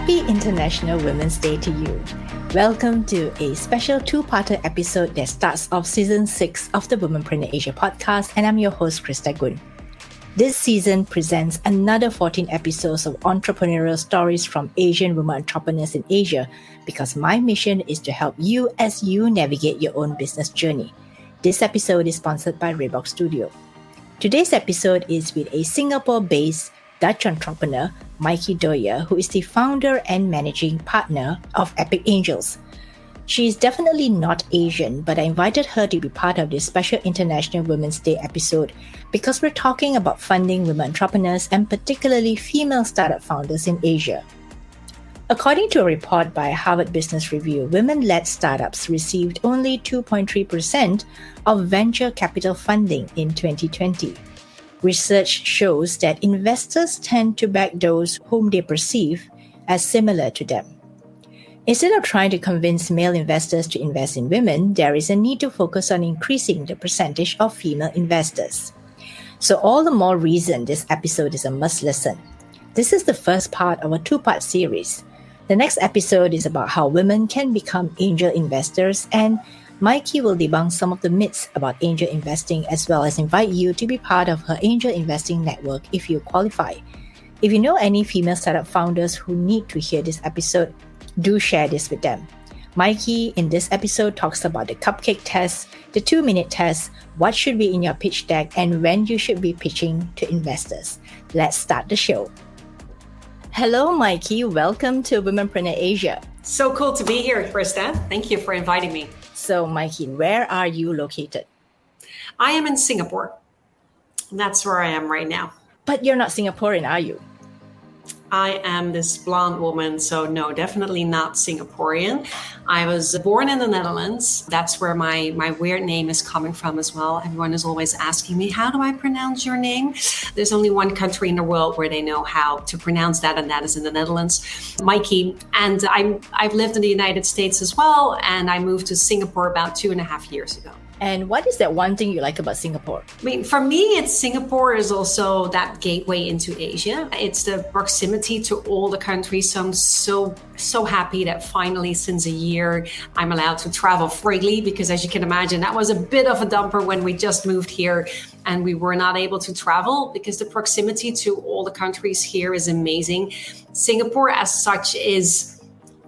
Happy International Women's Day to you. Welcome to a special two-parter episode that starts off Season 6 of the Womenpreneur Asia podcast, and I'm your host, Krista Gun. This season presents another 14 episodes of entrepreneurial stories from Asian women entrepreneurs in Asia, because my mission is to help you as you navigate your own business journey. This episode is sponsored by Reebok Studio. Today's episode is with a Singapore-based Dutch entrepreneur, Maaike Doyer, who is the founder and managing partner of Epic Angels. She is definitely not Asian, but I invited her to be part of this special International Women's Day episode because we're talking about funding women entrepreneurs and particularly female startup founders in Asia. According to a report by Harvard Business Review, women-led startups received only 2.3% of venture capital funding in 2020. Research shows that investors tend to back those whom they perceive as similar to them. Instead of trying to convince male investors to invest in women, there is a need to focus on increasing the percentage of female investors. So all the more reason this episode is a must listen. This is the first part of a two-part series. The next episode is about how women can become angel investors, and Maaike will debunk some of the myths about angel investing, as well as invite you to be part of her angel investing network if you qualify. If you know any female startup founders who need to hear this episode, do share this with them. Maaike in this episode talks about the cupcake test, the 2-minute test, what should be in your pitch deck, and when you should be pitching to investors. Let's start the show. Hello, Maaike. Welcome to Womenpreneur Asia. So cool to be here, Krista. Thank you for inviting me. So, Maaike, where are you located? I am in Singapore. That's where I am right now. But you're not Singaporean, are you? I am this blonde woman, so no, definitely not Singaporean. I was born in the Netherlands. That's where my weird name is coming from as well. Everyone is always asking me, how do I pronounce your name? There's only one country in the world where they know how to pronounce that, and that is in the Netherlands. Maaike. And I've lived in the United States as well, and I moved to Singapore about 2.5 years ago. And what is that one thing you like about Singapore? I mean, for me, Singapore is also that gateway into Asia. It's the proximity to all the countries. So I'm so happy that finally, since a year, I'm allowed to travel freely, because as you can imagine, that was a bit of a dumper when we just moved here and we were not able to travel, because the proximity to all the countries here is amazing. Singapore as such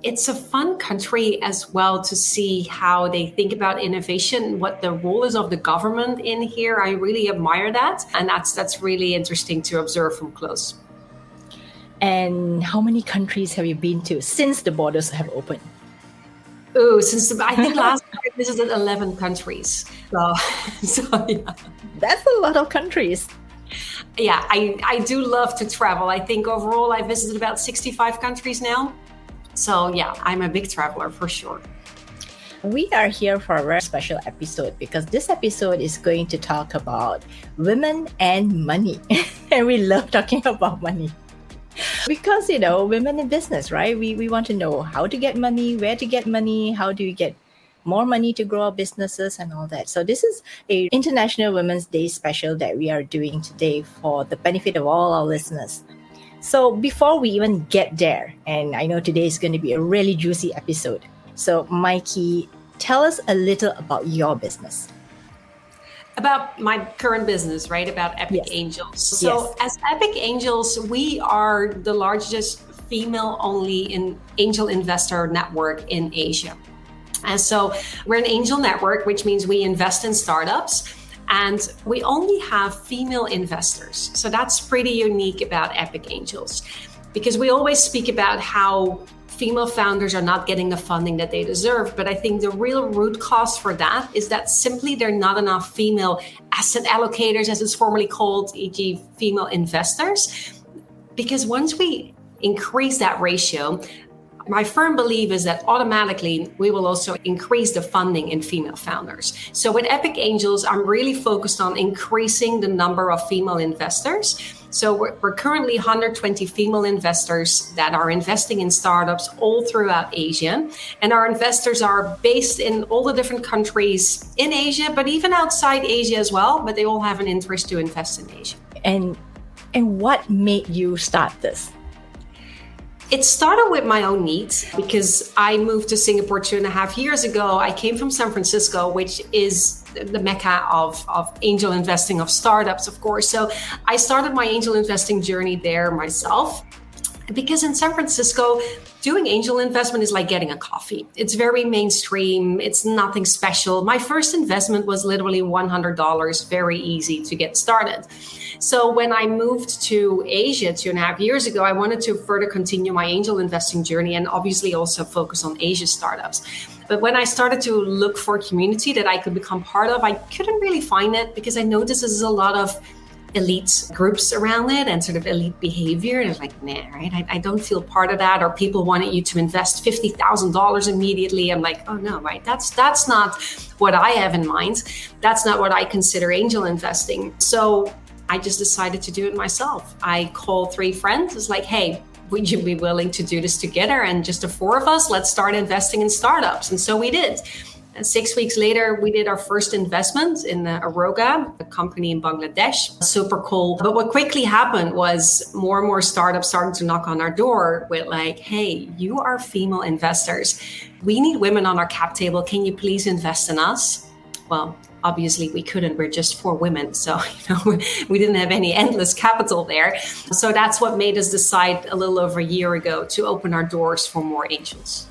it's a fun country as well to see how they think about innovation, what the role is of the government in here. I really admire that. And that's really interesting to observe from close. And how many countries have you been to since the borders have opened? Oh, I think last time I visited 11 countries. So yeah. That's a lot of countries. Yeah, I do love to travel. I think overall I visited about 65 countries now. So yeah, I'm a big traveler for sure. We are here for a very special episode because this episode is going to talk about women and money. And we love talking about money. Because, women in business, right? We want to know how to get money, where to get money, how do you get more money to grow our businesses and all that. So this is a International Women's Day special that we are doing today for the benefit of all our listeners. So before we even get there, and I know today is going to be a really juicy episode. So Maaike, tell us a little about your business. About my current business, right? About Epic Angels. So as Epic Angels, we are the largest female-only angel investor network in Asia. And so we're an angel network, which means we invest in startups. And we only have female investors. So that's pretty unique about Epic Angels, because we always speak about how female founders are not getting the funding that they deserve. But I think the real root cause for that is that simply there are not enough female asset allocators, as it's formerly called, e.g. female investors. Because once we increase that ratio, my firm belief is that automatically we will also increase the funding in female founders. So with Epic Angels, I'm really focused on increasing the number of female investors. So we're currently 120 female investors that are investing in startups all throughout Asia. And our investors are based in all the different countries in Asia, but even outside Asia as well. But they all have an interest to invest in Asia. And what made you start this? It started with my own needs because I moved to Singapore 2.5 years ago. I came from San Francisco, which is the mecca of angel investing, of startups, of course. So I started my angel investing journey there myself. Because in San Francisco, doing angel investment is like getting a coffee. It's very mainstream. It's nothing special. My first investment was literally $100, very easy to get started. So when I moved to Asia 2.5 years ago, I wanted to further continue my angel investing journey and obviously also focus on Asia startups. But when I started to look for a community that I could become part of, I couldn't really find it because I noticed there's a lot of elite groups around it and sort of elite behavior. And I was like, nah, right? I don't feel part of that. Or people wanted you to invest $50,000 immediately. I'm like, oh no, right? That's not what I have in mind. That's not what I consider angel investing. So I just decided to do it myself. I called 3 friends. It's like, hey, would you be willing to do this together? And just the 4 of us, let's start investing in startups. And so we did. And 6 weeks later, we did our first investment in Aroga, a company in Bangladesh. Super cool. But what quickly happened was more and more startups started to knock on our door with like, hey, you are female investors. We need women on our cap table. Can you please invest in us? Well, obviously we couldn't. We're just 4 women. So, we didn't have any endless capital there. So that's what made us decide a little over a year ago to open our doors for more angels.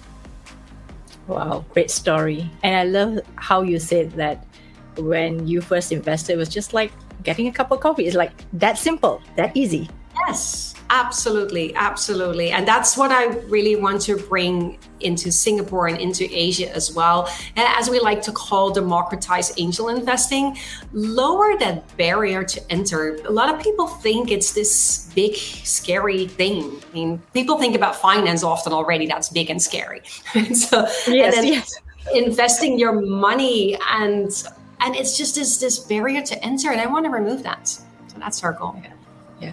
Wow, great story. And I love how you said that when you first invested, it was just like getting a cup of coffee. It's like that simple, that easy. Yes, absolutely. Absolutely. And that's what I really want to bring into Singapore and into Asia as well. And as we like to call, democratize angel investing, lower that barrier to enter. A lot of people think it's this big, scary thing. I mean, people think about finance often already. That's big and scary. Yes. Investing your money and it's just this barrier to enter. And I want to remove that. So that's our goal. Yeah.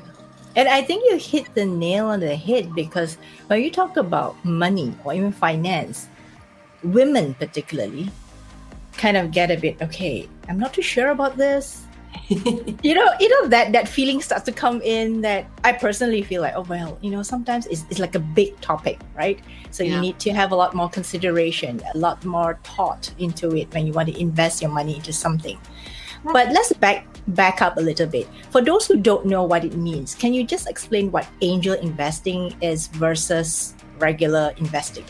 And I think you hit the nail on the head because when you talk about money or even finance, women particularly kind of get a bit, okay, I'm not too sure about this. that feeling starts to come in that I personally feel like, oh, well, sometimes it's like a big topic, right? So you need to have a lot more consideration, a lot more thought into it when you want to invest your money into something. But let's back up a little bit. For those who don't know what it means, can you just explain what angel investing is versus regular investing?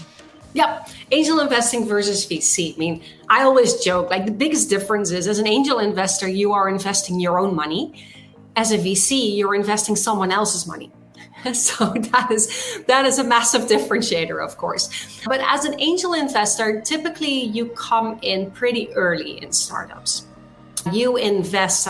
Yep. Angel investing versus VC. I mean, I always joke, like the biggest difference is as an angel investor, you are investing your own money. As a VC, you're investing someone else's money. So that is a massive differentiator, of course. But as an angel investor, typically you come in pretty early in startups. You invest,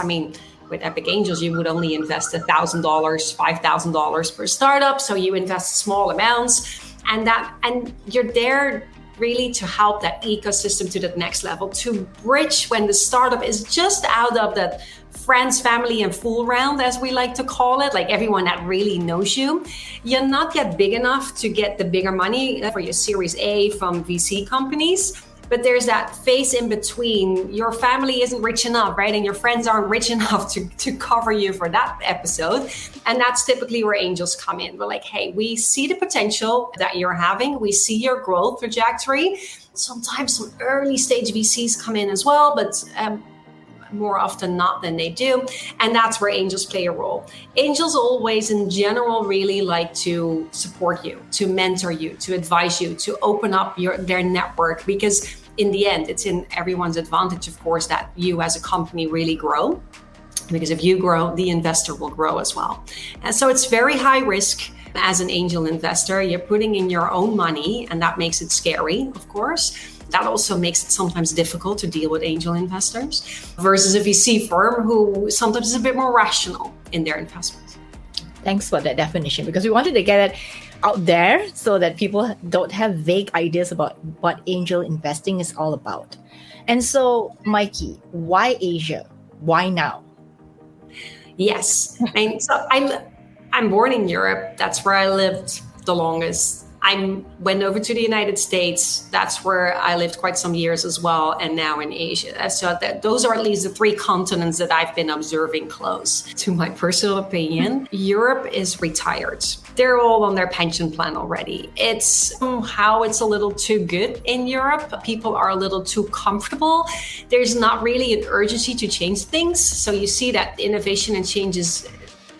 with Epic Angels, you would only invest $1,000, $5,000 per startup. So you invest small amounts and you're there really to help that ecosystem to the next level, to bridge when the startup is just out of that friends, family, and fool round, as we like to call it, like everyone that really knows you. You're not yet big enough to get the bigger money for your Series A from VC companies. But there's that phase in between. Your family isn't rich enough, right? And your friends aren't rich enough to cover you for that episode. And that's typically where angels come in. We're like, hey, we see the potential that you're having. We see your growth trajectory. Sometimes some early stage VCs come in as well, but more often not than they do. And that's where angels play a role. Angels always in general really like to support you, to mentor you, to advise you, to open up their network, because in the end, it's in everyone's advantage, of course, that you as a company really grow. Because if you grow, the investor will grow as well. And so it's very high risk as an angel investor. You're putting in your own money, and that makes it scary, of course. That also makes it sometimes difficult to deal with angel investors versus a VC firm who sometimes is a bit more rational in their investments. Thanks for that definition, because we wanted to get it out there so that people don't have vague ideas about what angel investing is all about. And so, Maaike, why Asia? Why now? Yes. And so I'm born in Europe. That's where I lived the longest. I went over to the United States. That's where I lived quite some years as well, and now in Asia. So those are at least the 3 continents that I've been observing close. To my personal opinion, Europe is retired. They're all on their pension plan already. It's somehow it's a little too good in Europe. People are a little too comfortable. There's not really an urgency to change things. So you see that innovation and change is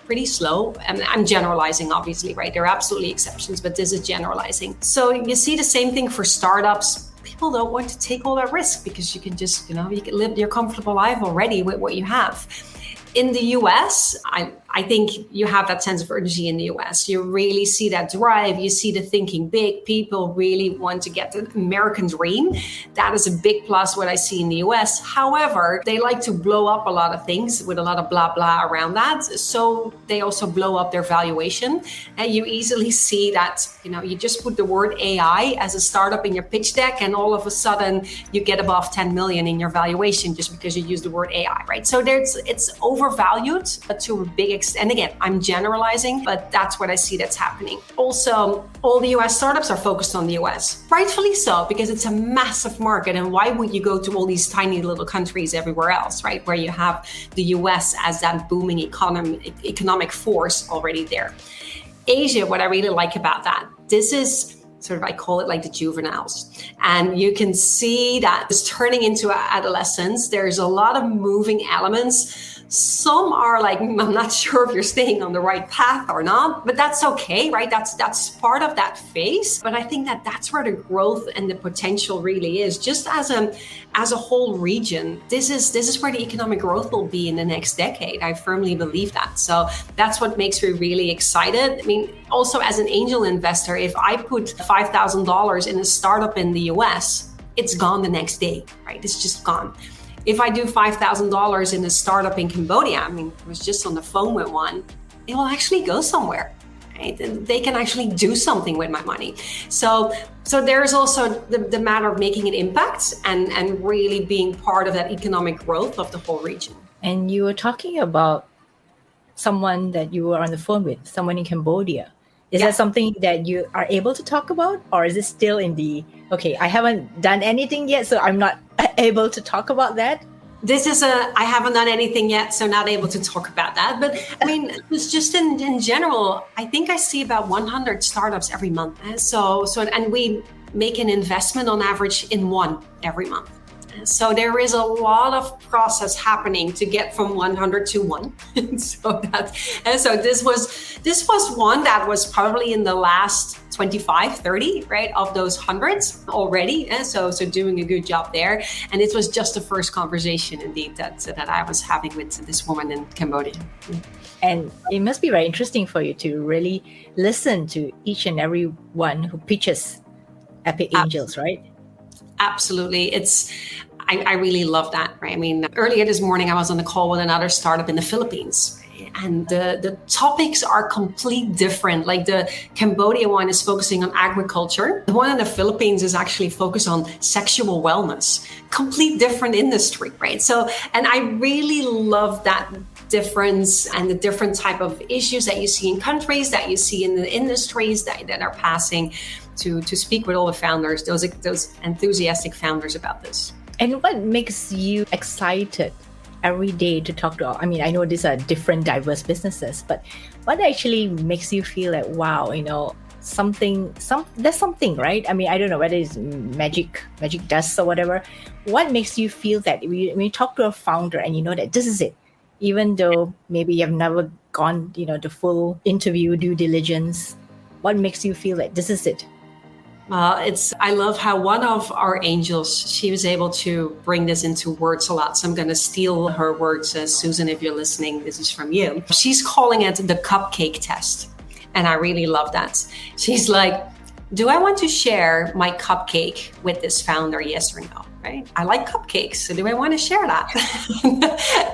pretty slow. And I'm generalizing, obviously, right? There are absolutely exceptions, but this is generalizing. So you see the same thing for startups. People don't want to take all that risk because you can just, you can live your comfortable life already with what you have. In the US, I think you have that sense of urgency in the US. You really see that drive. You see the thinking big. People really want to get the American dream. That is a big plus what I see in the US. However, they like to blow up a lot of things with a lot of blah, blah around that. So they also blow up their valuation. And you easily see that, you just put the word AI as a startup in your pitch deck, and all of a sudden you get above 10 million in your valuation just because you use the word AI, right? So it's overvalued, but to a big extent. And again, I'm generalizing, but that's what I see that's happening. Also, all the US startups are focused on the US, rightfully so, because it's a massive market. And why would you go to all these tiny little countries everywhere else, right? Where you have the US as that booming economic force already there. Asia, what I really like about that, this is sort of, I call it like the juveniles. And you can see that it's turning into adolescence. There's a lot of moving elements. Some are like, I'm not sure if you're staying on the right path or not, but that's okay, right? That's part of that phase. But I think that's where the growth and the potential really is. Just as a whole region, this is where the economic growth will be in the next decade. I firmly believe that. So that's what makes me really excited. I mean, also as an angel investor, if I put $5,000 in a startup in the US, it's gone the next day, right? It's just gone. If I do $5,000 in a startup in Cambodia, I was just on the phone with one, it will actually go somewhere, right? And they can actually do something with my money. So there's also the matter of making an impact and really being part of that economic growth of the whole region. And you were talking about someone that you were on the phone with, someone in Cambodia. Is that something that you are able to talk about, or is it still in the, okay, I haven't done anything yet, so I'm not able to talk about that? I haven't done anything yet, so not able to talk about that. But it's just in general, I think I see about 100 startups every month. And we make an investment on average in one every month. So there is a lot of process happening to get from 100 to 1. So this was one that was probably in the last 25, 30, right, of those hundreds already. And so doing a good job there. And it was just the first conversation indeed that I was having with this woman in Cambodia. And it must be very interesting for you to really listen to each and every one who pitches Epic Angels, right? Absolutely. I really love that, right? Earlier this morning, I was on a call with another startup in the Philippines. And the topics are completely different. Like the Cambodia one is focusing on agriculture. The one in the Philippines is actually focused on sexual wellness. Complete different industry, right? So, and I really love that difference and the different type of issues that you see in countries, that you see in the industries that are passing to speak with all the founders, those enthusiastic founders about this. And what makes you excited every day to talk to? I know these are different, diverse businesses, but what actually makes you feel like, wow, there's something, right? I don't know whether it's magic dust or whatever. What makes you feel that when you talk to a founder and you know that this is it, even though maybe you've never gone, the full interview, due diligence, what makes you feel like this is it? I love how one of our angels, she was able to bring this into words a lot. So I'm going to steal her words. Susan, if you're listening, this is from you. She's calling it the cupcake test. And I really love that. She's like, do I want to share my cupcake with this founder? Yes or no? Right? I like cupcakes. So do I want to share that?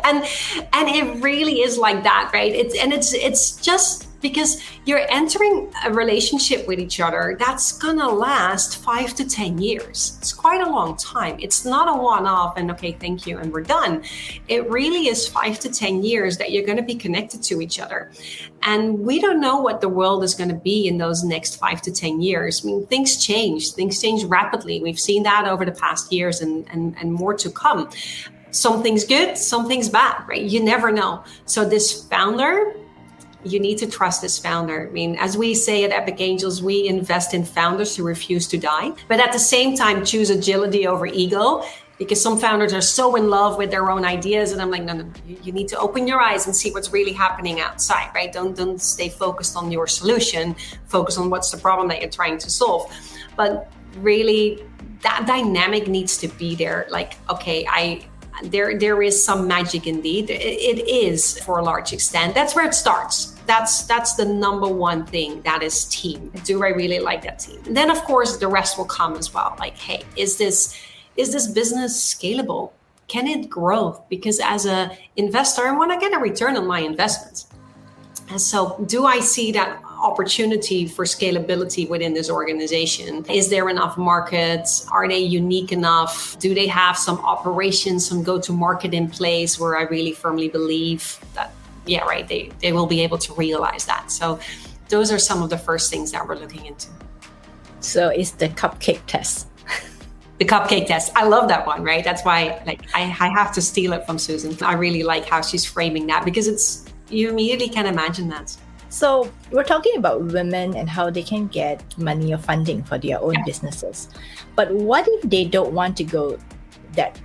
and it really is like that, right? It's just because you're entering a relationship with each other that's gonna last 5 to 10 years. It's quite a long time. It's not a one-off and okay, thank you, and we're done. It really is 5 to 10 years that you're gonna be connected to each other. And we don't know what the world is gonna be in those next 5 to 10 years. I mean, things change rapidly. We've seen that over the past years and more to come. Something's good, something's bad, right? You never know. So this founder, you need to trust this founder. I mean, as we say at Epic Angels, we invest in founders who refuse to die, but at the same time, choose agility over ego, because some founders are so in love with their own ideas. And I'm like, no, you need to open your eyes and see what's really happening outside, right? Don't stay focused on your solution, focus on what's the problem that you're trying to solve. But really, that dynamic needs to be there. Like, okay, there is some magic indeed. It is for a large extent. That's where it starts. That's the number one thing. That is team. Do I really like that team? And then of course the rest will come as well. Like, hey, is this business scalable? Can it grow? Because as an investor, I want to get a return on my investments. And so do I see that opportunity for scalability within this organization? Is there enough markets? Are they unique enough? Do they have some operations, some go-to-market in place where I really firmly believe that, yeah, right, they will be able to realize that? So those are some of the first things that we're looking into. So it's the cupcake test. The cupcake test. I love that one, right? That's why I have to steal it from Susan. I really like how she's framing that, because you immediately can imagine that. So we're talking about women and how they can get money or funding for their own businesses. But what if they don't want to go that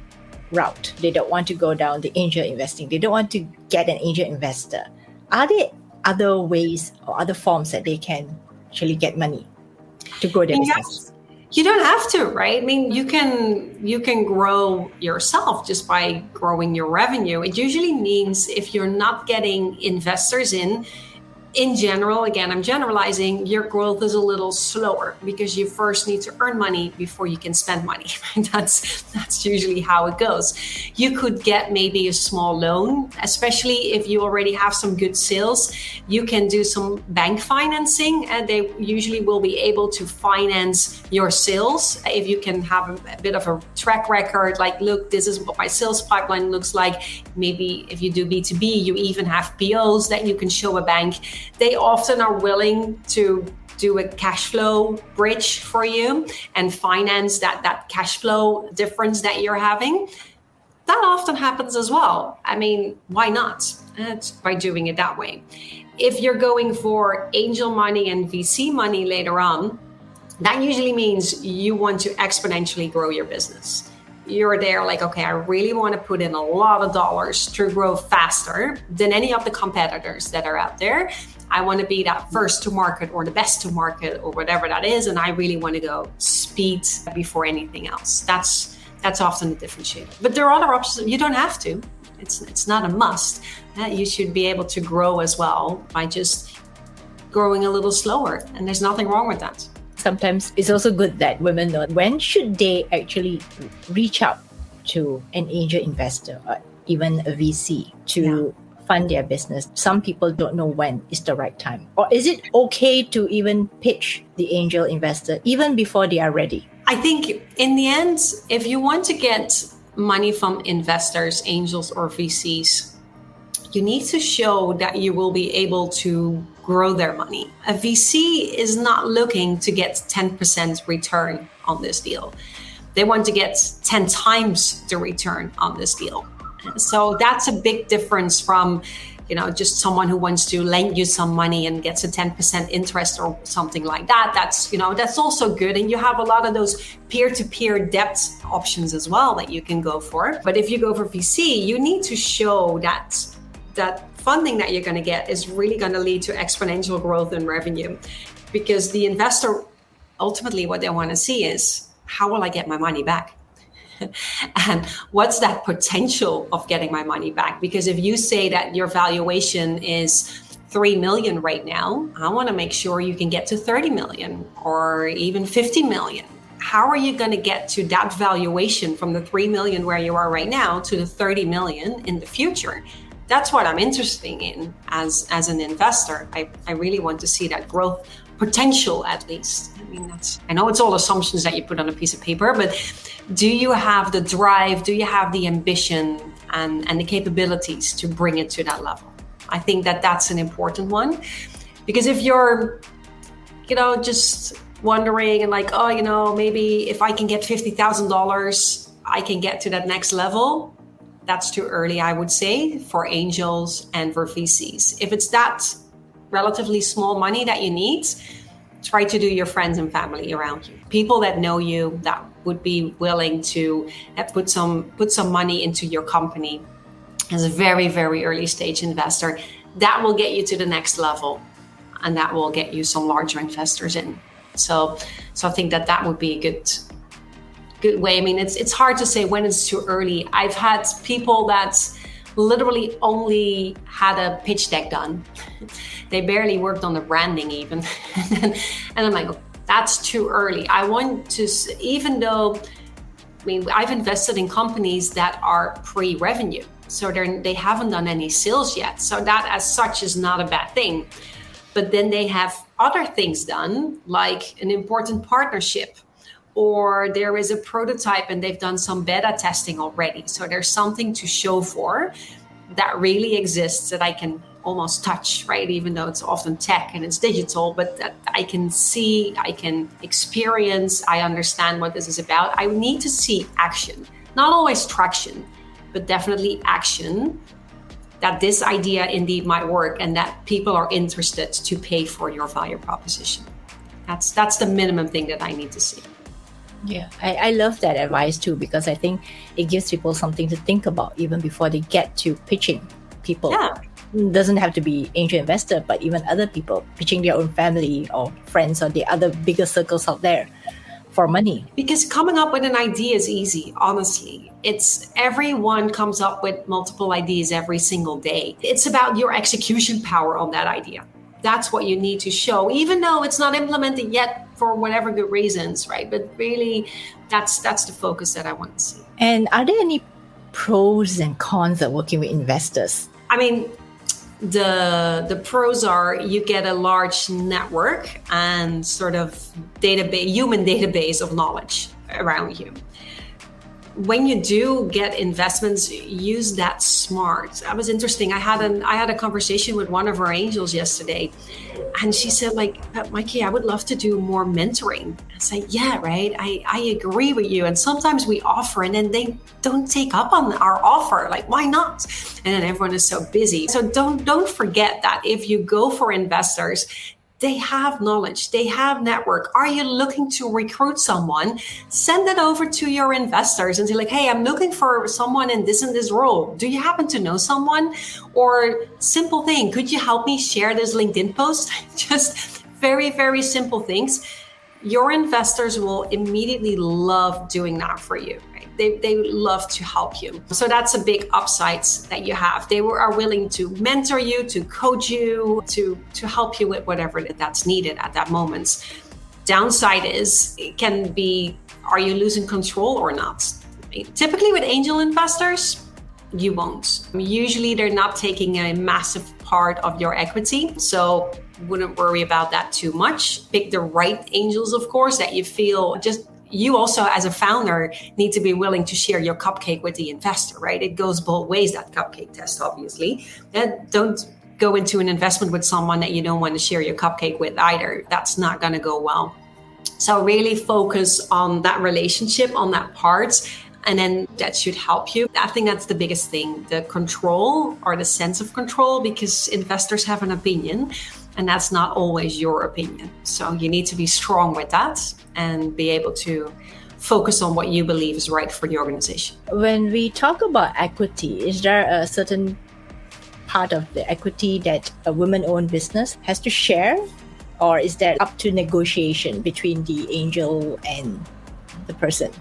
route? They don't want to go down the angel investing. They don't want to get an angel investor. Are there other ways or other forms that they can actually get money to grow their business? You don't have to, right? I mean, you can grow yourself just by growing your revenue. It usually means if you're not getting investors in general, again, I'm generalizing, your growth is a little slower because you first need to earn money before you can spend money. That's usually how it goes. You could get maybe a small loan, especially if you already have some good sales. You can do some bank financing, and they usually will be able to finance your sales. If you can have a bit of a track record, like, look, this is what my sales pipeline looks like. Maybe if you do B2B, you even have POs that you can show a bank. They often are willing to do a cash flow bridge for you and finance that cash flow difference that you're having. That often happens as well. I mean, why not? It's by doing it that way. If you're going for angel money and VC money later on, that usually means you want to exponentially grow your business. You're there like, okay, I really want to put in a lot of dollars to grow faster than any of the competitors that are out there. I want to be that first to market or the best to market or whatever that is. And I really want to go speed before anything else. That's often a differentiator. But there are other options. You don't have to. It's not a must. You should be able to grow as well by just growing a little slower. And there's nothing wrong with that. Sometimes it's also good that women know when should they actually reach out to an angel investor or even a VC to fund their business. Some people don't know when is the right time. Or is it okay to even pitch the angel investor even before they are ready? I think in the end, if you want to get money from investors, angels or VCs, you need to show that you will be able to grow their money. A VC is not looking to get 10% return on this deal. They want to get 10 times the return on this deal. So that's a big difference from, just someone who wants to lend you some money and gets a 10% interest or something like that. That's also good. And you have a lot of those peer-to-peer debt options as well that you can go for. But if you go for VC, you need to show that funding that you're going to get is really going to lead to exponential growth in revenue, because the investor, ultimately what they want to see is, how will I get my money back? And what's that potential of getting my money back? Because if you say that your valuation is 3 million right now, I want to make sure you can get to 30 million or even 50 million. How are you going to get to that valuation from the 3 million where you are right now to the 30 million in the future? That's what I'm interested in as an investor. I really want to see that growth potential, at least. I mean, I know it's all assumptions that you put on a piece of paper, but do you have the drive? Do you have the ambition and the capabilities to bring it to that level? I think that's an important one, because if you're, just wondering and like, oh, maybe if I can get $50,000, I can get to that next level. That's too early, I would say, for angels and for VCs. If it's that relatively small money that you need, try to do your friends and family around you. People that know you, that would be willing to put some money into your company as a very, very early stage investor. That will get you to the next level, and that will get you some larger investors in. So I think that would be a good way. I mean, it's hard to say when it's too early. I've had people that literally only had a pitch deck done. They barely worked on the branding even. And I'm like, oh, that's too early. I want to, even though, I've invested in companies that are pre-revenue. So they haven't done any sales yet. So that as such is not a bad thing. But then they have other things done, like an important partnership, or there is a prototype and they've done some beta testing already. So there's something to show for that really exists that I can almost touch, right? Even though it's often tech and it's digital, but that I can see, I can experience, I understand what this is about. I need to see action, not always traction, but definitely action, that this idea indeed might work and that people are interested to pay for your value proposition. That's the minimum thing that I need to see. Yeah, I love that advice too, because I think it gives people something to think about even before they get to pitching people. Yeah. It doesn't have to be angel investor, but even other people pitching their own family or friends or the other bigger circles out there for money. Because coming up with an idea is easy, honestly. Everyone comes up with multiple ideas every single day. It's about your execution power on that idea. That's what you need to show, even though it's not implemented yet for whatever good reasons, right? But really, that's the focus that I want to see. And are there any pros and cons of working with investors? The pros are you get a large network and sort of human database of knowledge around you. When you do get investments, use that smart. That was interesting. I had a conversation with one of our angels yesterday, and she said, like, Maaike, I would love to do more mentoring. I said, yeah, right. I agree with you. And sometimes we offer and then they don't take up on our offer. Like, why not? And then everyone is so busy. So don't forget that if you go for investors, they have knowledge, they have network. Are you looking to recruit someone? Send it over to your investors and say like, hey, I'm looking for someone in this role. Do you happen to know someone? Or simple thing, could you help me share this LinkedIn post? Just very, very simple things. Your investors will immediately love doing that for you. They love to help you. So that's a big upside that you have. They are willing to mentor you, to coach you, to help you with whatever that's needed at that moment. Downside is, it can be, are you losing control or not? Typically with angel investors, you won't. Usually they're not taking a massive part of your equity. So wouldn't worry about that too much. Pick the right angels, of course, that you feel just. You also, as a founder, need to be willing to share your cupcake with the investor, right? It goes both ways, that cupcake test, obviously. And don't go into an investment with someone that you don't want to share your cupcake with either. That's not going to go well. So really focus on that relationship, on that part, and then that should help you. I think that's the biggest thing, the control or the sense of control, because investors have an opinion. And that's not always your opinion. So you need to be strong with that and be able to focus on what you believe is right for the organization. When we talk about equity, is there a certain part of the equity that a woman-owned business has to share? Or is that up to negotiation between the angel and the person?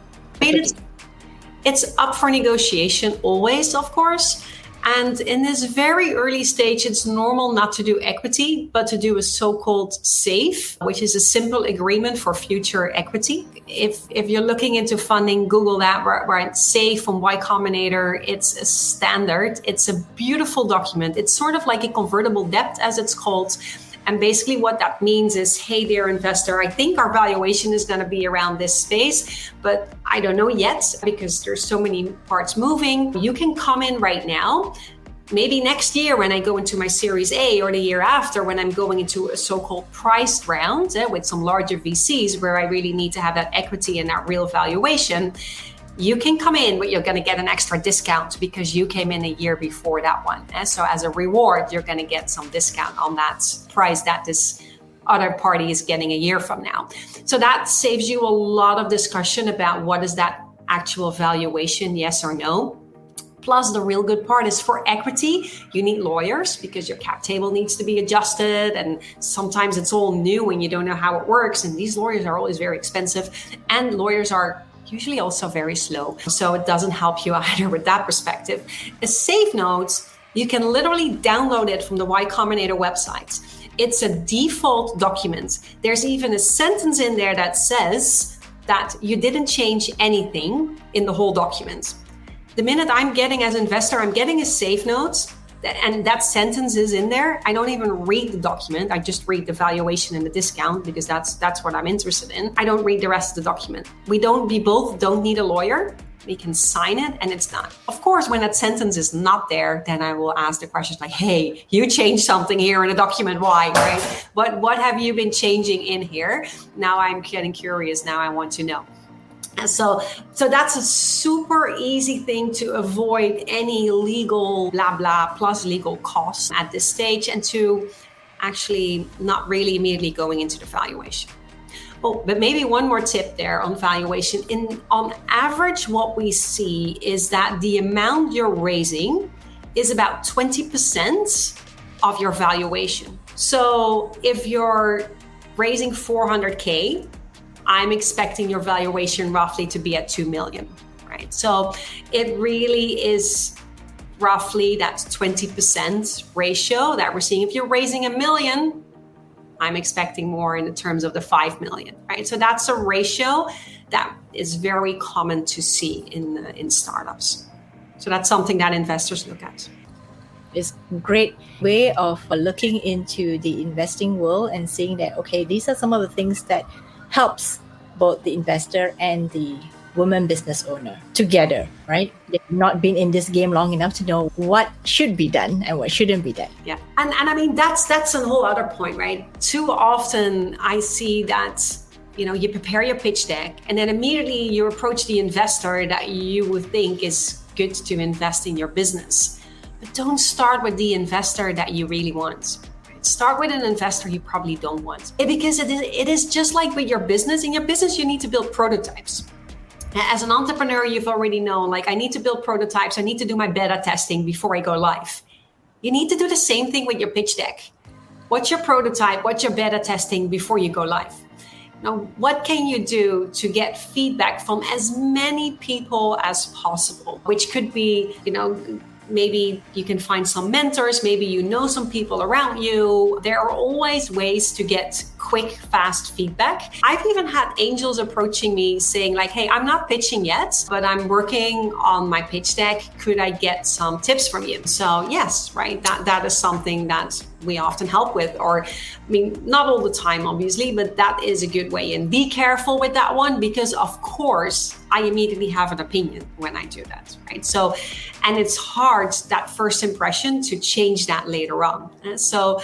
It's up for negotiation always, of course. And in this very early stage, it's normal not to do equity, but to do a so-called SAFE, which is a simple agreement for future equity. If you're looking into funding, Google that, right? SAFE from Y Combinator. It's a standard. It's a beautiful document. It's sort of like a convertible debt, as it's called. And basically what that means is, hey, dear investor, I think our valuation is going to be around this space, but I don't know yet because there's so many parts moving. You can come in right now. Maybe next year when I go into my Series A, or the year after when I'm going into a so-called priced round with some larger VCs where I really need to have that equity and that real valuation, you can come in, but you're going to get an extra discount because you came in a year before that one. And so as a reward, you're going to get some discount on that price that this other party is getting a year from now. So that saves you a lot of discussion about what is that actual valuation, yes or no. Plus, the real good part is for equity, you need lawyers because your cap table needs to be adjusted. And sometimes it's all new and you don't know how it works. And these lawyers are always very expensive. And lawyers are usually also very slow. So it doesn't help you either with that perspective. A SAFE note, you can literally download it from the Y Combinator website. It's a default document. There's even a sentence in there that says that you didn't change anything in the whole document. The minute I'm getting as investor, I'm getting a SAFE note, and that sentence is in there. I don't even read the document. I just read the valuation and the discount because that's what I'm interested in. I don't read the rest of the document. We both don't need a lawyer. We can sign it and it's done. Of course, when that sentence is not there, then I will ask the questions like, hey, you changed something here in the document. Why, right? What have you been changing in here? Now I'm getting curious. Now I want to know. And so that's a super easy thing to avoid any legal blah, blah, plus legal costs at this stage, and to actually not really immediately going into the valuation. Oh, but maybe one more tip there on valuation. On average, what we see is that the amount you're raising is about 20% of your valuation. So if you're raising 400K, I'm expecting your valuation roughly to be at 2 million, right? So it really is roughly that 20% ratio that we're seeing. If you're raising $1 million, I'm expecting more in the terms of the 5 million, right? So that's a ratio that is very common to see in startups. So that's something that investors look at. It's a great way of looking into the investing world and seeing that, okay, these are some of the things that helps both the investor and the woman business owner together, right? They've not been in this game long enough to know what should be done and what shouldn't be done. Yeah. And I mean, that's a whole other point, right? Too often I see that, you prepare your pitch deck and then immediately you approach the investor that you would think is good to invest in your business. But don't start with the investor that you really want. Start with an investor you probably don't want. Because it is just like with your business. In your business, you need to build prototypes. As an entrepreneur, you've already known, like, I need to build prototypes. I need to do my beta testing before I go live. You need to do the same thing with your pitch deck. What's your prototype? What's your beta testing before you go live? Now, what can you do to get feedback from as many people as possible? Which could be, maybe you can find some mentors, maybe some people around you. There are always ways to get quick, fast feedback. I've even had angels approaching me saying like, hey, I'm not pitching yet, but I'm working on my pitch deck. Could I get some tips from you? So yes, right, that is something that we often help with, or not all the time, obviously, but that is a good way. And be careful with that one, because of course, I immediately have an opinion when I do that, right? So, and it's hard, that first impression, to change that later on. So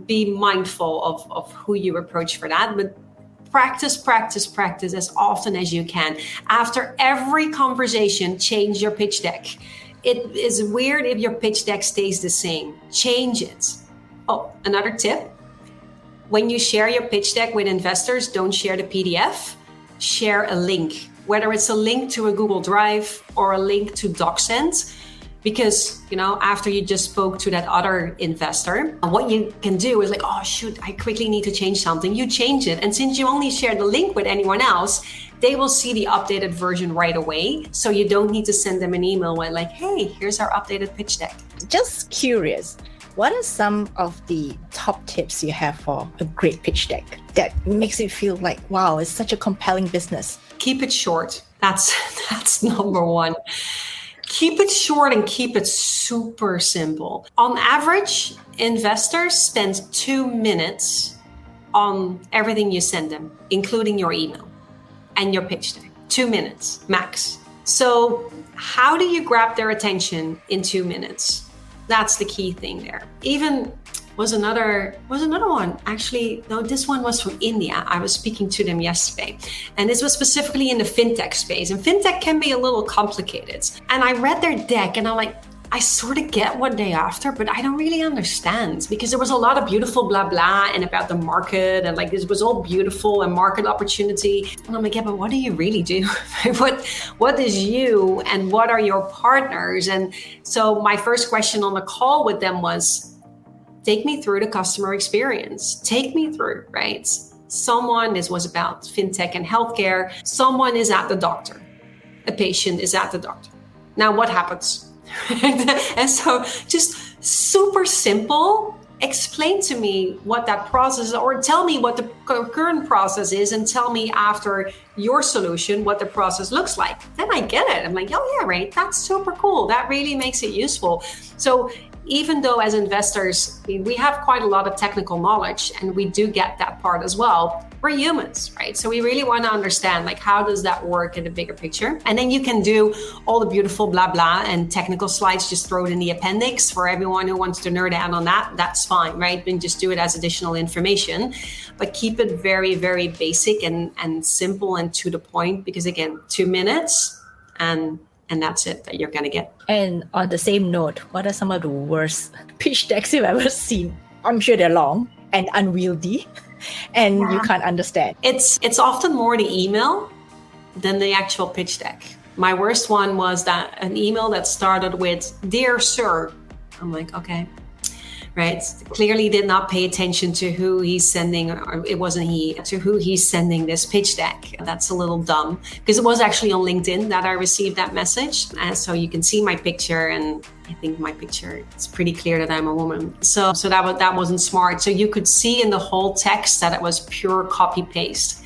be mindful of who you approach for that, but practice as often as you can. After every conversation, change your pitch deck. It is weird if your pitch deck stays the same. Change it. Oh, another tip. When you share your pitch deck with investors, don't share the PDF. Share a link, whether it's a link to a Google Drive or a link to DocSend. Because, after you just spoke to that other investor, what you can do is like, oh, shoot, I quickly need to change something. You change it. And since you only share the link with anyone else, they will see the updated version right away. So you don't need to send them an email with like, hey, here's our updated pitch deck. Just curious, what are some of the top tips you have for a great pitch deck that makes it feel like, wow, it's such a compelling business? Keep it short. That's number one. Keep it short and keep it super simple. On average, investors spend 2 minutes on everything you send them, including your email and your pitch deck. 2 minutes max. So how do you grab their attention in 2 minutes? That's the key thing there. Even was another one. Actually, no, this one was from India. I was speaking to them yesterday. And this was specifically in the fintech space. And fintech can be a little complicated. And I read their deck and I'm like, I sort of get what they're after, but I don't really understand, because there was a lot of beautiful blah, blah, and about the market, and like, this was all beautiful and market opportunity. And I'm like, yeah, but what do you really do? What is you and what are your partners? And so my first question on the call with them was, take me through the customer experience. Take me through, right? This was about fintech and healthcare. Someone is at the doctor. A patient is at the doctor. Now what happens? And so just super simple, explain to me what that process is, or tell me what the current process is, and tell me after your solution what the process looks like. Then I get it. I'm like, oh yeah, right. That's super cool. That really makes it useful. So even though as investors, we have quite a lot of technical knowledge, and we do get that part as well, we're humans, right? So we really want to understand, like, how does that work in the bigger picture? And then you can do all the beautiful blah, blah and technical slides, just throw it in the appendix for everyone who wants to nerd out on that. That's fine, right? And just do it as additional information, but keep it very, very basic and simple and to the point, because again, 2 minutes and that's it that you're going to get. And on the same note, what are some of the worst pitch decks you've ever seen? I'm sure they're long and unwieldy and you can't understand. It's often more the email than the actual pitch deck. My worst one was that an email that started with, "Dear Sir." I'm like, okay. Right? Clearly did not pay attention to who he's sending, or it wasn't he, to who he's sending this pitch deck. That's a little dumb, because it was actually on LinkedIn that I received that message. And so you can see my picture, and I think my picture, it's pretty clear that I'm a woman. So that wasn't smart. So you could see in the whole text that it was pure copy paste.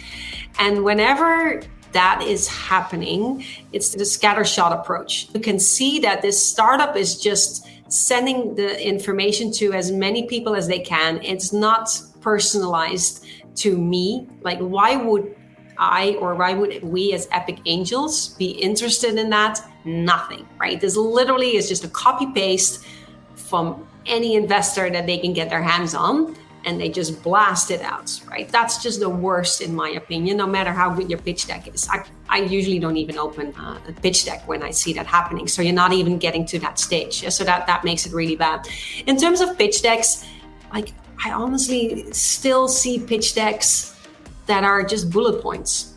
And whenever that is happening, it's the scattershot approach. You can see that this startup is just sending the information to as many people as they can. It's not personalized to me. Like, why would I, or why would we as Epic Angels be interested in that? Nothing, right? This literally is just a copy paste from any investor that they can get their hands on, and they just blast it out, right? That's just the worst, in my opinion, no matter how good your pitch deck is. I usually don't even open a pitch deck when I see that happening. So you're not even getting to that stage. So that makes it really bad. In terms of pitch decks, like, I honestly still see pitch decks that are just bullet points.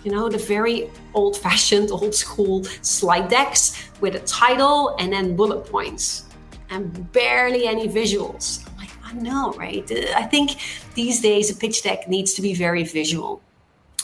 The very old-fashioned, old-school slide decks with a title and then bullet points and barely any visuals. No, right? I think these days a pitch deck needs to be very visual.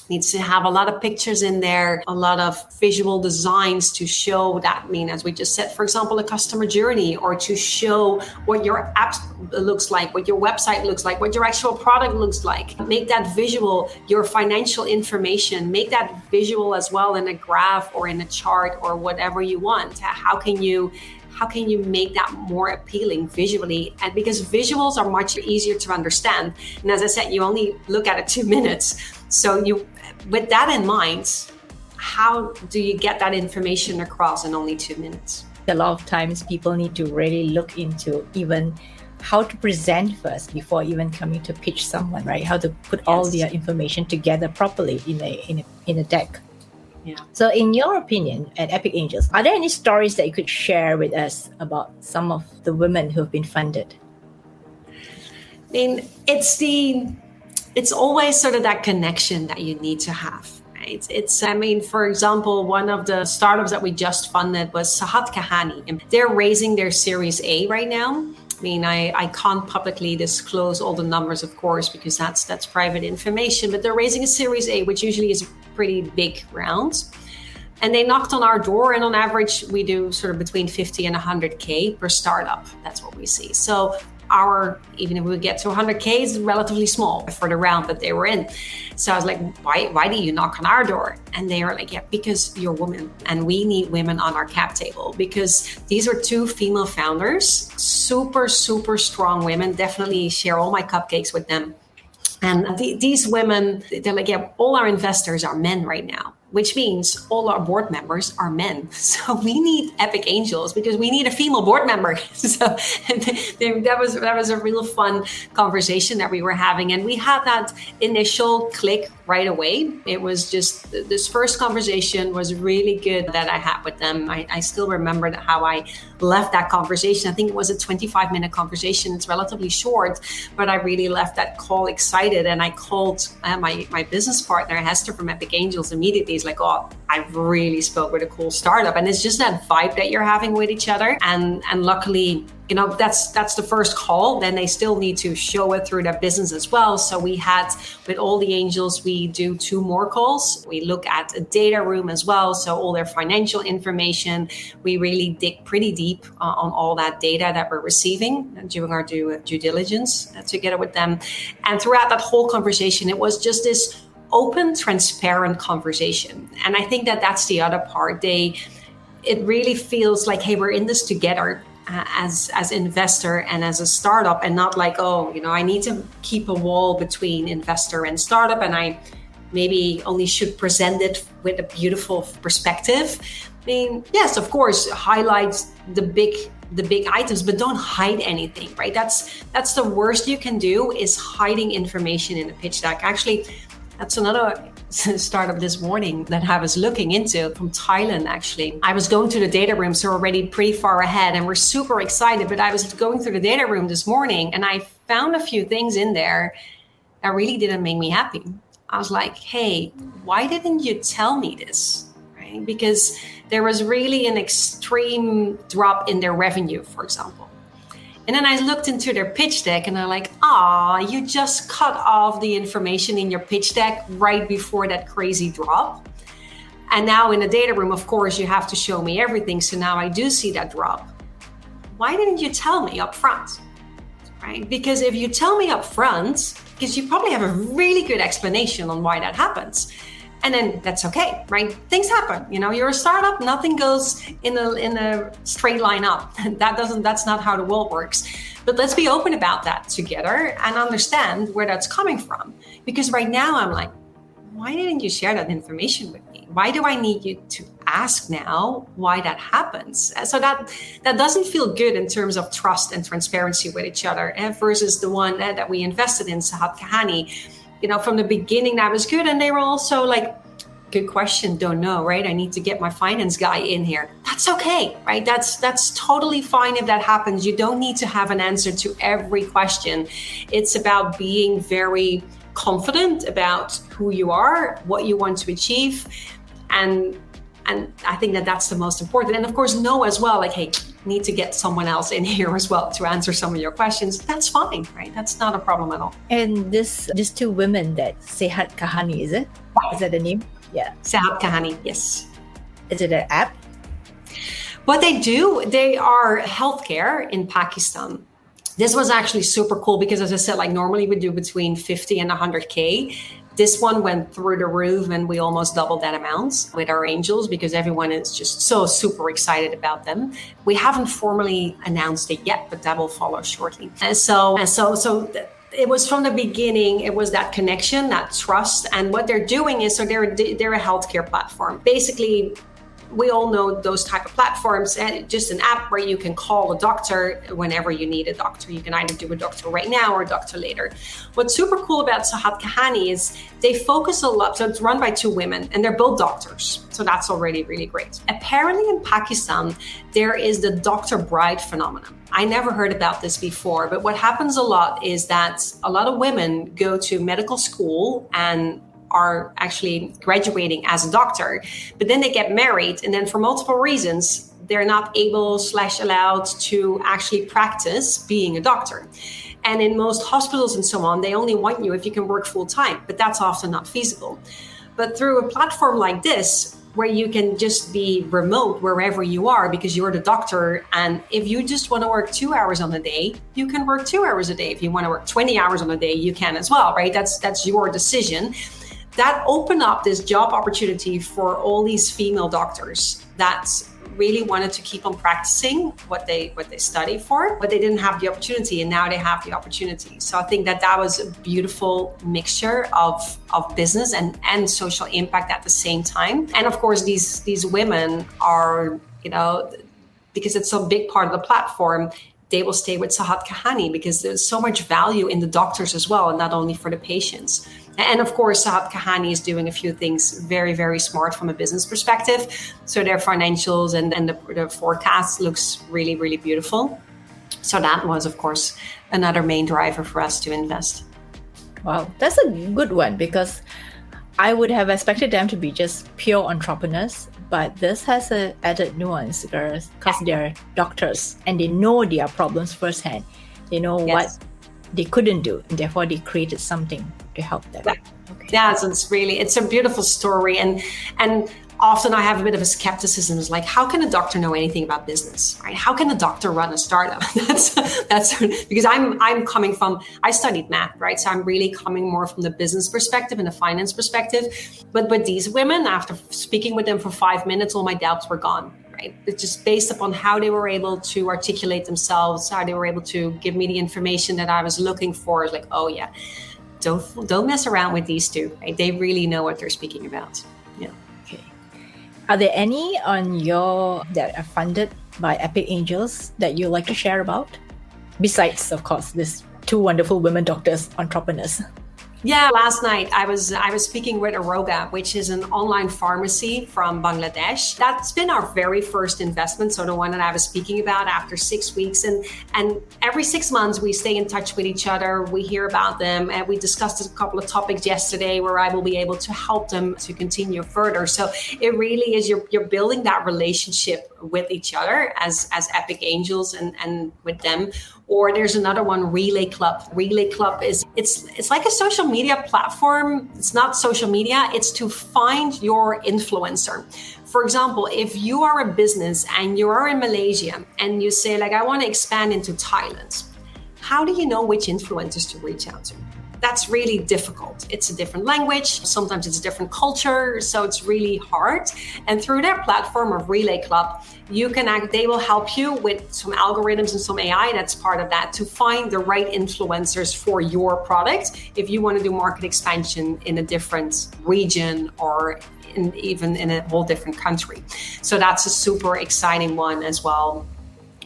Needs to have a lot of pictures in there, a lot of visual designs to show that, as we just said, for example, a customer journey, or to show what your app looks like, what your website looks like, what your actual product looks like. Make that visual, your financial information, make that visual as well in a graph or in a chart or whatever you want. How can you make that more appealing visually? And because visuals are much easier to understand. And as I said, you only look at it 2 minutes. So with that in mind, how do you get that information across in only 2 minutes? A lot of times people need to really look into even how to present first before even coming to pitch someone, right? How to put all their information together properly in a deck. Yeah. So in your opinion, at Epic Angels, are there any stories that you could share with us about some of the women who have been funded? It's always sort of that connection that you need to have, right? I mean, for example, one of the startups that we just funded was Sahat Kahani. They're raising their Series A right now. I mean, I can't publicly disclose all the numbers, of course, because that's private information, but they're raising a Series A, which usually is a pretty big round. And they knocked on our door, and on average, we do sort of between 50 and 100K per startup. That's what we see. So even if we get to 100K, is relatively small for the round that they were in. So I was like, why do you knock on our door? And they were like, yeah, because you're women and we need women on our cap table, because these are two female founders, super, super strong women. Definitely share all my cupcakes with them. And these women, they're like, yeah, all our investors are men right now, which means all our board members are men. So we need Epic Angels because we need a female board member. So that was a real fun conversation that we were having. And we had that initial click right away. It was just, this first conversation was really good that I had with them. I still remember how I left that conversation. I think it was a 25-minute conversation. It's relatively short, but I really left that call excited. And I called my business partner, Hester from Epic Angels, immediately. He's like, oh, I really spoke with a cool startup. And it's just that vibe that you're having with each other. And luckily, that's the first call. Then they still need to show it through their business as well. So we had, with all the angels, we do 2 more calls. We look at a data room as well. So all their financial information, we really dig pretty deep on all that data that we're receiving during our due diligence together with them. And throughout that whole conversation, it was just this open, transparent conversation. And I think that's the other part. It really feels like, hey, we're in this together. As investor and as a startup, and not like, oh, I need to keep a wall between investor and startup, and I maybe only should present it with a beautiful perspective. I mean, yes, of course, highlight the big items, but don't hide anything, right? That's the worst you can do, is hiding information in a pitch deck. Actually, that's another startup this morning that I was looking into from Thailand, actually. I was going to the data room, so already pretty far ahead, and we're super excited. But I was going through the data room this morning, and I found a few things in there that really didn't make me happy. I was like, hey, why didn't you tell me this? Right? Because there was really an extreme drop in their revenue, for example. And then I looked into their pitch deck and I'm like, you just cut off the information in your pitch deck right before that crazy drop. And now in the data room, of course, you have to show me everything. So now I do see that drop. Why didn't you tell me up front? Right? Because if you tell me up front, because you probably have a really good explanation on why that happens. And then that's okay, right? Things happen. You're a startup. Nothing goes in a straight line up. That's not how the world works. But let's be open about that together and understand where that's coming from. Because right now I'm like, why didn't you share that information with me? Why do I need you to ask now why that happens? So that doesn't feel good in terms of trust and transparency with each other. And versus the one that we invested in, Sahat Kahani. From the beginning, that was good. And they were also like, good question, don't know, right? I need to get my finance guy in here. That's okay, right? That's totally fine if that happens. You don't need to have an answer to every question. It's about being very confident about who you are, what you want to achieve. And I think that's the most important. And of course, know as well, like, hey, need to get someone else in here as well to answer some of your questions. That's fine, right? That's not a problem at all. And these 2 women that Sahat Kahani, is it? Is that the name? Yeah. Sahat Kahani, yes. Is it an app? What they do, they are healthcare in Pakistan. This was actually super cool because, as I said, like normally we do between 50 and 100K. This one went through the roof and we almost doubled that amount with our angels because everyone is just so super excited about them. We haven't formally announced it yet, but that will follow shortly. And so it was from the beginning, it was that connection, that trust. And what they're doing is, so they're a healthcare platform. Basically, we all know those type of platforms, and just an app where you can call a doctor whenever you need a doctor. You can either do a doctor right now or a doctor later. What's super cool about Sahat Kahani is they focus a lot. So it's run by 2 women and they're both doctors. So that's already really great. Apparently in Pakistan, there is the doctor bride phenomenon. I never heard about this before, but what happens a lot is that a lot of women go to medical school and are actually graduating as a doctor, but then they get married, and then for multiple reasons, they're not able/allowed to actually practice being a doctor. And in most hospitals and so on, they only want you if you can work full time, but that's often not feasible. But through a platform like this, where you can just be remote wherever you are because you're the doctor, and if you just want to work 2 hours on a day, you can work 2 hours a day. If you want to work 20 hours on a day, you can as well, right? That's your decision. That opened up this job opportunity for all these female doctors that really wanted to keep on practicing what they study for, but they didn't have the opportunity, and now they have the opportunity. So I think that was a beautiful mixture of business and social impact at the same time. And of course, these women are, because it's a big part of the platform, they will stay with Saad Kahani because there's so much value in the doctors as well, and not only for the patients. And of course, Saad Kahani is doing a few things very, very smart from a business perspective. So their financials and the forecast looks really, really beautiful. So that was, of course, another main driver for us to invest. Wow, that's a good one, because I would have expected them to be just pure entrepreneurs, but this has an added nuance because they're doctors and they know their problems firsthand. They know what they couldn't do, and therefore they created something to help them. Okay. Yeah, so it's a beautiful story, and often I have a bit of a skepticism. It's like, how can a doctor know anything about business, right? How can a doctor run a startup? that's because I'm coming from, I studied math, right? So I'm really coming more from the business perspective and the finance perspective. But with these women, after speaking with them for 5 minutes, all my doubts were gone. Right? It's just based upon how they were able to articulate themselves, how they were able to give me the information that I was looking for. It's like, oh yeah, don't mess around with these two. Right? They really know what they're speaking about. Yeah. Okay. Are there any on that are funded by Epic Angels that you'd like to share about? Besides, of course, these two wonderful women doctors, entrepreneurs. Yeah, last night I was speaking with Aroga, which is an online pharmacy from Bangladesh. That's been our very first investment, so the one that I was speaking about after 6 weeks. And every 6 months we stay in touch with each other, we hear about them, and we discussed a couple of topics yesterday where I will be able to help them to continue further. So it really is, you're building that relationship with each other as Epic Angels and with them. Or there's another one, Relay Club. Relay Club it's like a social media platform. It's not social media, it's to find your influencer. For example, if you are a business and you are in Malaysia and you say, like, I want to expand into Thailand, how do you know which influencers to reach out to? That's really difficult. It's a different language. Sometimes it's a different culture. So it's really hard. And through their platform of Relay Club, they will help you with some algorithms and some AI that's part of that to find the right influencers for your product. If you want to do market expansion in a different region or even in a whole different country. So that's a super exciting one as well.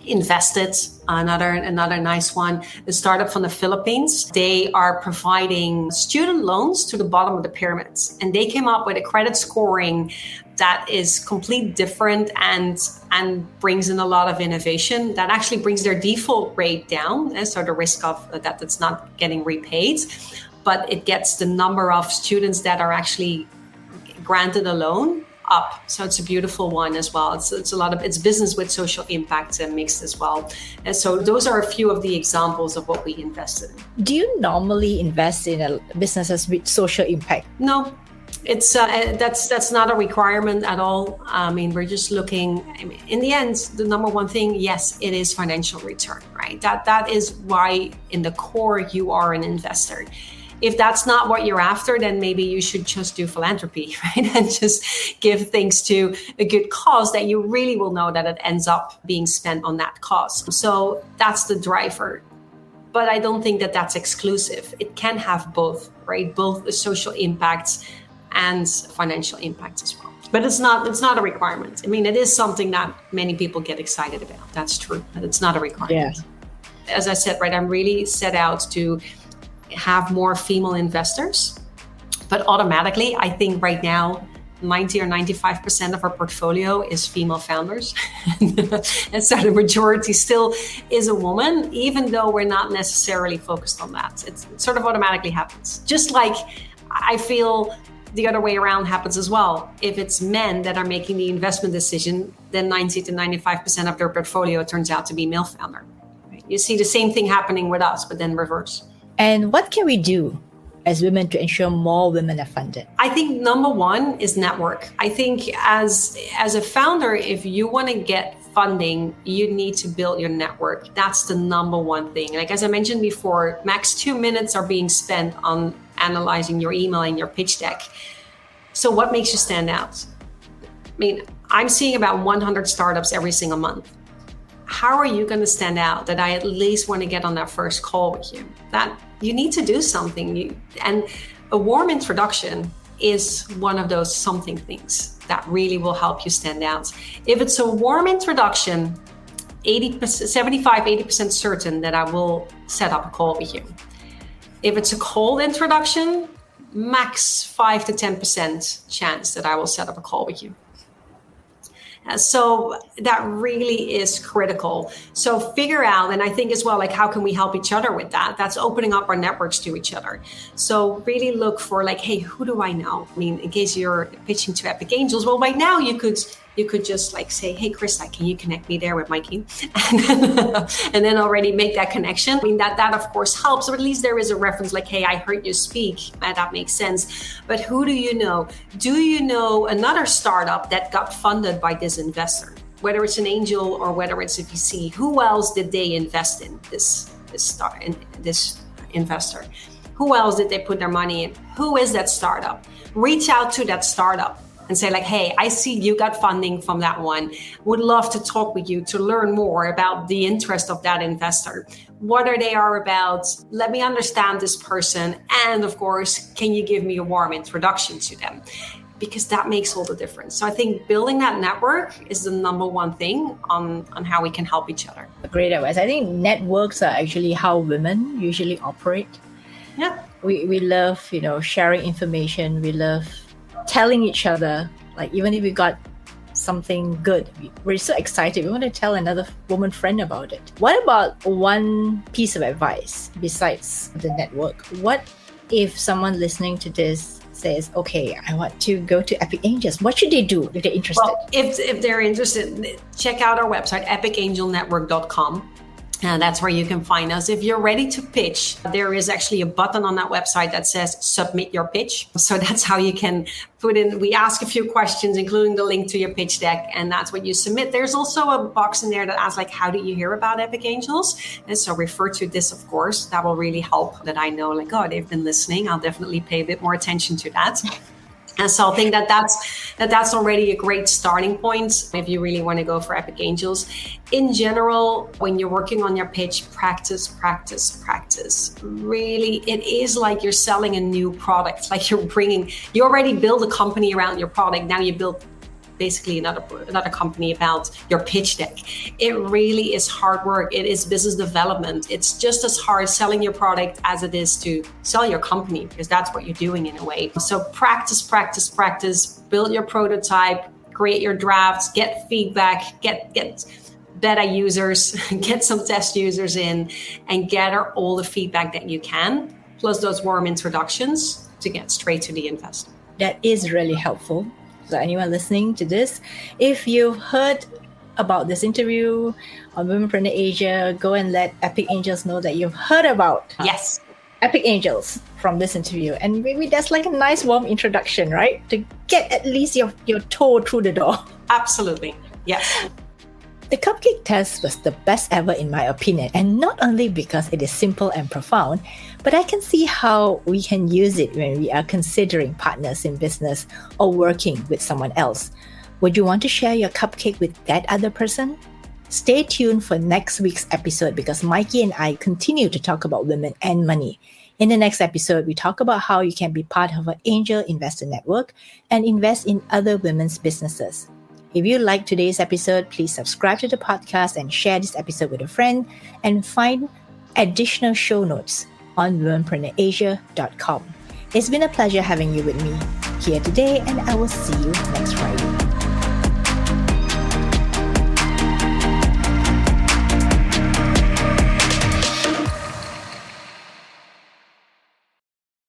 Invested, another nice one, a startup from the Philippines. They are providing student loans to the bottom of the pyramids, and they came up with a credit scoring that is completely different and brings in a lot of innovation that actually brings their default rate down, and so the risk of that's not getting repaid, but it gets the number of students that are actually granted a loan up. So it's a beautiful one as well. It's business with social impact mixed as well. And so those are a few of the examples of what we invested in. Do you normally invest in businesses with social impact? No, it's that's not a requirement at all. I mean, we're just looking. In the end, the number one thing, yes, it is financial return, right? That is why in the core you are an investor. If that's not what you're after, then maybe you should just do philanthropy, right? And just give things to a good cause that you really will know that it ends up being spent on that cause. So that's the driver. But I don't think that that's exclusive. It can have both, right? Both the social impacts and financial impact as well. But it's not a requirement. I mean, it is something that many people get excited about. That's true, but it's not a requirement. Yeah. As I said, right, I'm really set out to have more female investors, but automatically, I think right now, 90 or 95% of our portfolio is female founders. And so the majority still is a woman, even though we're not necessarily focused on that. It sort of automatically happens. Just like I feel the other way around happens as well. If it's men that are making the investment decision, then 90 to 95% of their portfolio turns out to be male founder. Right? You see the same thing happening with us, but then reverse. And what can we do as women to ensure more women are funded? I think number one is network. I think as a founder, if you want to get funding, you need to build your network. That's the number one thing. Like as I mentioned before, max 2 minutes are being spent on analyzing your email and your pitch deck. So what makes you stand out? I mean, I'm seeing about 100 startups every single month. How are you going to stand out that I at least want to get on that first call with you? That you need to do something. And a warm introduction is one of those something things that really will help you stand out. If it's a warm introduction, 80% certain that I will set up a call with you. If it's a cold introduction, max 5 to 10% chance that I will set up a call with you. So that really is critical. So figure out, and I think as well, like how can we help each other with that? That's opening up our networks to each other. So really look for like, hey, who do I know? I mean, in case you're pitching to Epic Angels, well, right now you could just like say, hey, Krista, can you connect me there with Maaike? And then already make that connection. I mean, that of course helps, or at least there is a reference like, hey, I heard you speak. That makes sense. But who do you know? Do you know another startup that got funded by this investor? Whether it's an angel or whether it's a VC, who else did they invest in this investor? Who else did they put their money in? Who is that startup? Reach out to that startup and say like, hey, I see you got funding from that one. Would love to talk with you to learn more about the interest of that investor. What are they are about? Let me understand this person. And of course, can you give me a warm introduction to them? Because that makes all the difference. So I think building that network is the number one thing on how we can help each other. Great advice. I think networks are actually how women usually operate. Yeah. We love, sharing information. We love telling each other, like even if we got something good, we're so excited. We want to tell another woman friend about it. What about one piece of advice besides the network? What if someone listening to this says, okay, I want to go to Epic Angels? What should they do if they're interested? Well, if they're interested, check out our website, epicangelnetwork.com. That's where you can find us. If you're ready to pitch, there is actually a button on that website that says submit your pitch. So that's how you can put in, we ask a few questions, including the link to your pitch deck, and that's what you submit. There's also a box in there that asks like, how do you hear about Epic Angels? And so refer to this, of course. That will really help that I know like, oh, they've been listening. I'll definitely pay a bit more attention to that. And so I think that's already a great starting point if you really want to go for Epic Angels. In general, when you're working on your pitch, practice. Really, it is like you're selling a new product. Like you already build a company around your product. Now you build basically another company about your pitch deck. It really is hard work. It is business development. It's just as hard selling your product as it is to sell your company, because that's what you're doing in a way. So practice, build your prototype, create your drafts, get feedback, get beta users, get some test users in, and gather all the feedback that you can, plus those warm introductions to get straight to the investor. That is really helpful. So anyone listening to this, if you've heard about this interview on Womenpreneur Asia, go and let Epic Angels know that you've heard about yes, Epic Angels from this interview. And maybe that's like a nice warm introduction, right? To get at least your toe through the door. Absolutely. Yes. The cupcake test was the best ever in my opinion, and not only because it is simple and profound, but I can see how we can use it when we are considering partners in business or working with someone else. Would you want to share your cupcake with that other person? Stay tuned for next week's episode because Maaike and I continue to talk about women and money. In the next episode, we talk about how you can be part of an angel investor network and invest in other women's businesses. If you liked today's episode, please subscribe to the podcast and share this episode with a friend, and find additional show notes on womenpreneurasia.com. It's been a pleasure having you with me here today, and I will see you next Friday.